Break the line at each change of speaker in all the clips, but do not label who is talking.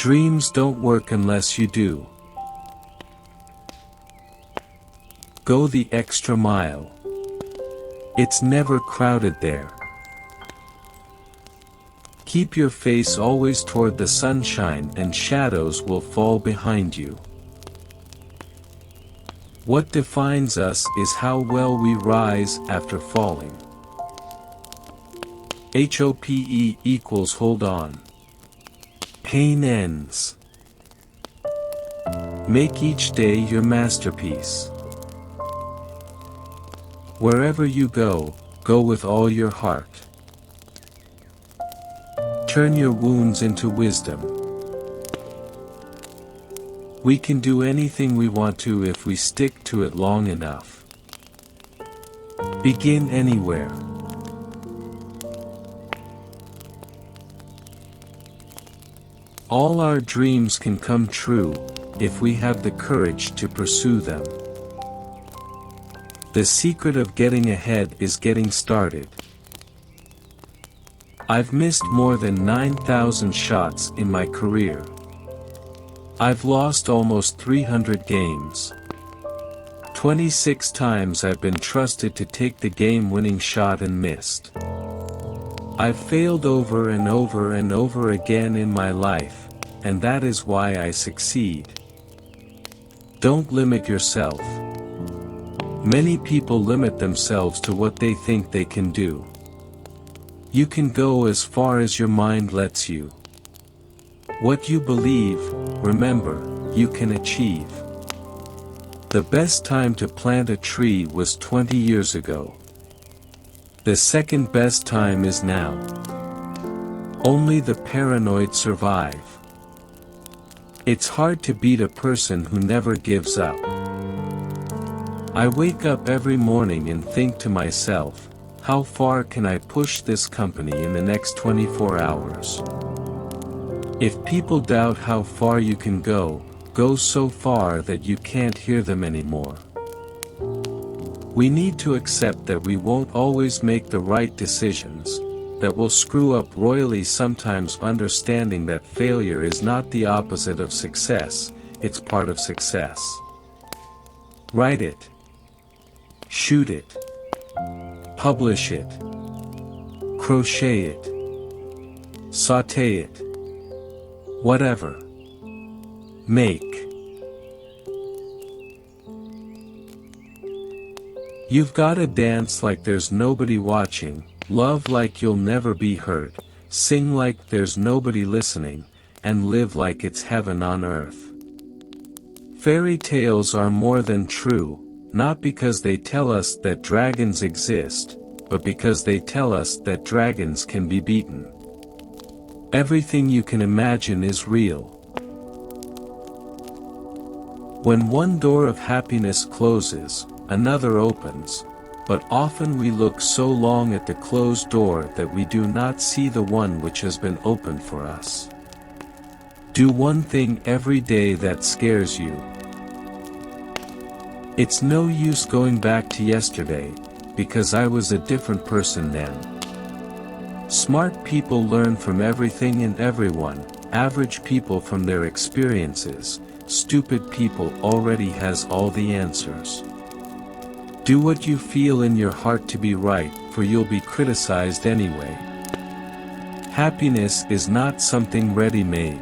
Dreams don't work unless you do. Go the extra mile. It's never crowded there. Keep your face always toward the sunshine and shadows will fall behind you. What defines us is how well we rise after falling. HOPE equals hold on. Pain ends. Make each day your masterpiece. Wherever you go, go with all your heart. Turn your wounds into wisdom. We can do anything we want to if we stick to it long enough. Begin anywhere. All our dreams can come true, if we have the courage to pursue them. The secret of getting ahead is getting started. I've missed more than 9,000 shots in my career. I've lost almost 300 games. 26 times I've been trusted to take the game-winning shot and missed. I've failed over and over and over again in my life, and that is why I succeed. Don't limit yourself. Many people limit themselves to what they think they can do. You can go as far as your mind lets you. What you believe, remember, you can achieve. The best time to plant a tree was 20 years ago. The second best time is now. Only the paranoid survive. It's hard to beat a person who never gives up. I wake up every morning and think to myself, how far can I push this company in the next 24 hours? If people doubt how far you can go, go so far that you can't hear them anymore. We need to accept that we won't always make the right decisions, that we'll screw up royally sometimes, understanding that failure is not the opposite of success, it's part of success. Write it. Shoot it. Publish it. Crochet it. Sauté it. Whatever. Make. You've gotta dance like there's nobody watching, love like you'll never be hurt, sing like there's nobody listening, and live like it's heaven on earth. Fairy tales are more than true, not because they tell us that dragons exist, but because they tell us that dragons can be beaten. Everything you can imagine is real. When one door of happiness closes, another opens, but often we look so long at the closed door that we do not see the one which has been opened for us. Do one thing every day that scares you. It's no use going back to yesterday, because I was a different person then. Smart people learn from everything and everyone, average people from their experiences, stupid people already has all the answers. Do what you feel in your heart to be right, for you'll be criticized anyway. Happiness is not something ready-made.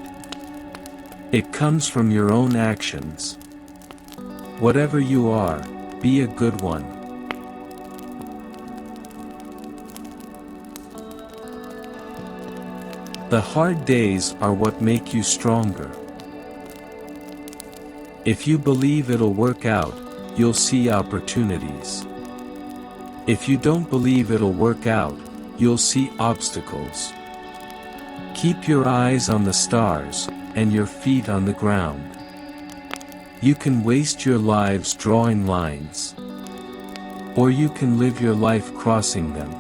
It comes from your own actions. Whatever you are, be a good one. The hard days are what make you stronger. If you believe it'll work out, you'll see opportunities. If you don't believe it'll work out, you'll see obstacles. Keep your eyes on the stars, and your feet on the ground. You can waste your lives drawing lines. Or you can live your life crossing them.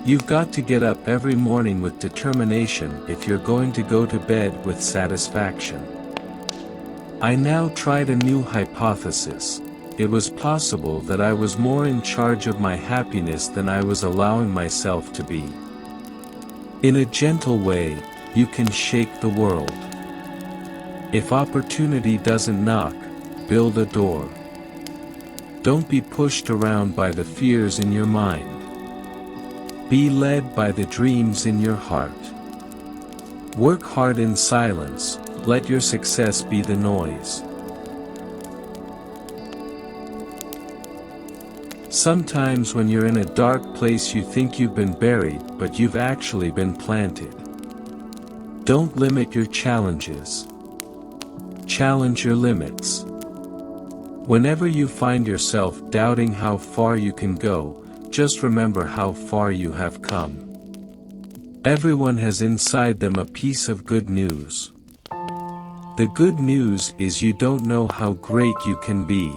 You've got to get up every morning with determination if you're going to go to bed with satisfaction. I now tried a new hypothesis. It was possible that I was more in charge of my happiness than I was allowing myself to be. In a gentle way, you can shake the world. If opportunity doesn't knock, build a door. Don't be pushed around by the fears in your mind. Be led by the dreams in your heart. Work hard in silence, let your success be the noise. Sometimes when you're in a dark place you think you've been buried, but you've actually been planted. Don't limit your challenges. Challenge your limits. Whenever you find yourself doubting how far you can go, just remember how far you have come. Everyone has inside them a piece of good news. The good news is you don't know how great you can be,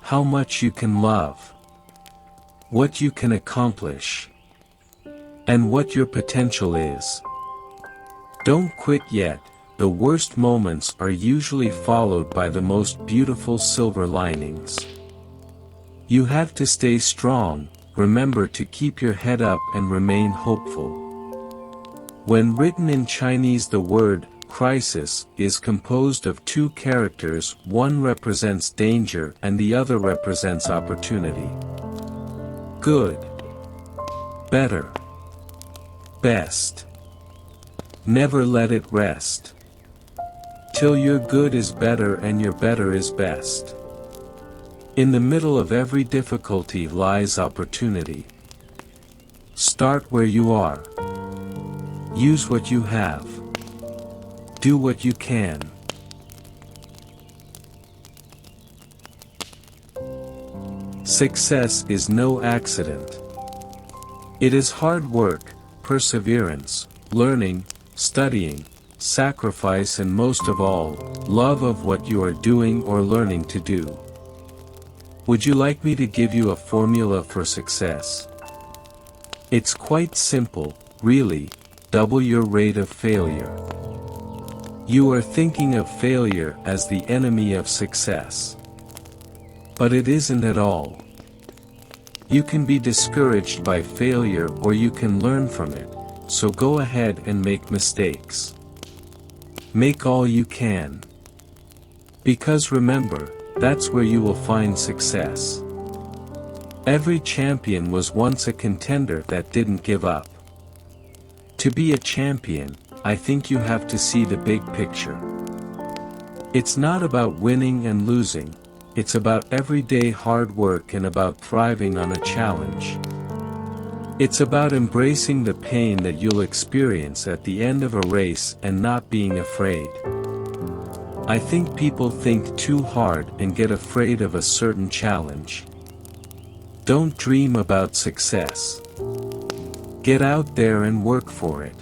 how much you can love, what you can accomplish, and what your potential is. Don't quit yet. The worst moments are usually followed by the most beautiful silver linings. You have to stay strong, remember to keep your head up and remain hopeful. When written in Chinese, the word crisis is composed of two characters, one represents danger and the other represents opportunity. Good, better, best. Never let it rest till your good is better and your better is best. In the middle of every difficulty lies opportunity. Start where you are. Use what you have. Do what you can. Success is no accident. It is hard work, perseverance, learning, studying, sacrifice, and most of all, love of what you are doing or learning to do. Would you like me to give you a formula for success? It's quite simple, really. Double your rate of failure. You are thinking of failure as the enemy of success. But it isn't at all. You can be discouraged by failure or you can learn from it, so go ahead and make mistakes. Make all you can. Because remember, that's where you will find success. Every champion was once a contender that didn't give up. To be a champion, I think you have to see the big picture. It's not about winning and losing, it's about everyday hard work and about thriving on a challenge. It's about embracing the pain that you'll experience at the end of a race and not being afraid. I think people think too hard and get afraid of a certain challenge. Don't dream about success. Get out there and work for it.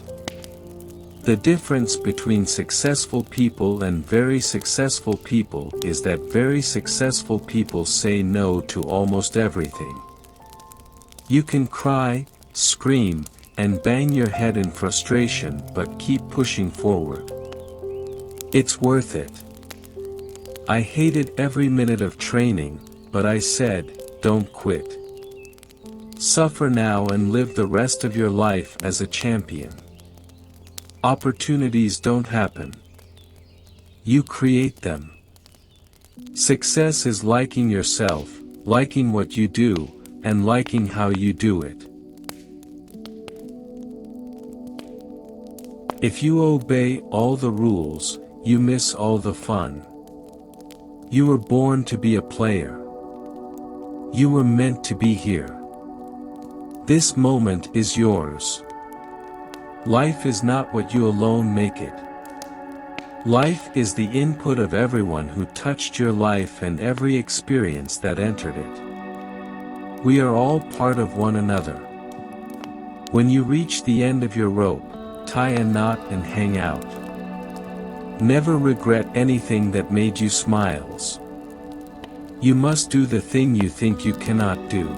The difference between successful people and very successful people is that very successful people say no to almost everything. You can cry, scream, and bang your head in frustration, but keep pushing forward. It's worth it. I hated every minute of training, but I said, don't quit. Suffer now and live the rest of your life as a champion. Opportunities don't happen. You create them. Success is liking yourself, liking what you do, and liking how you do it. If you obey all the rules, you miss all the fun. You were born to be a player. You were meant to be here. This moment is yours. Life is not what you alone make it. Life is the input of everyone who touched your life and every experience that entered it. We are all part of one another. When you reach the end of your rope, tie a knot and hang out. Never regret anything that made you smiles. You must do the thing you think you cannot do.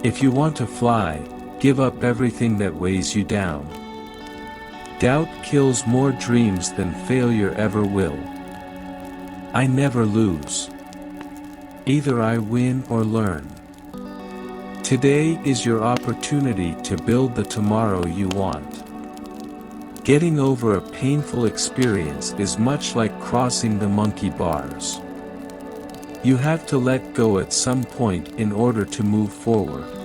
If you want to fly, give up everything that weighs you down. Doubt kills more dreams than failure ever will. I never lose. Either I win or learn. Today is your opportunity to build the tomorrow you want. Getting over a painful experience is much like crossing the monkey bars. You have to let go at some point in order to move forward.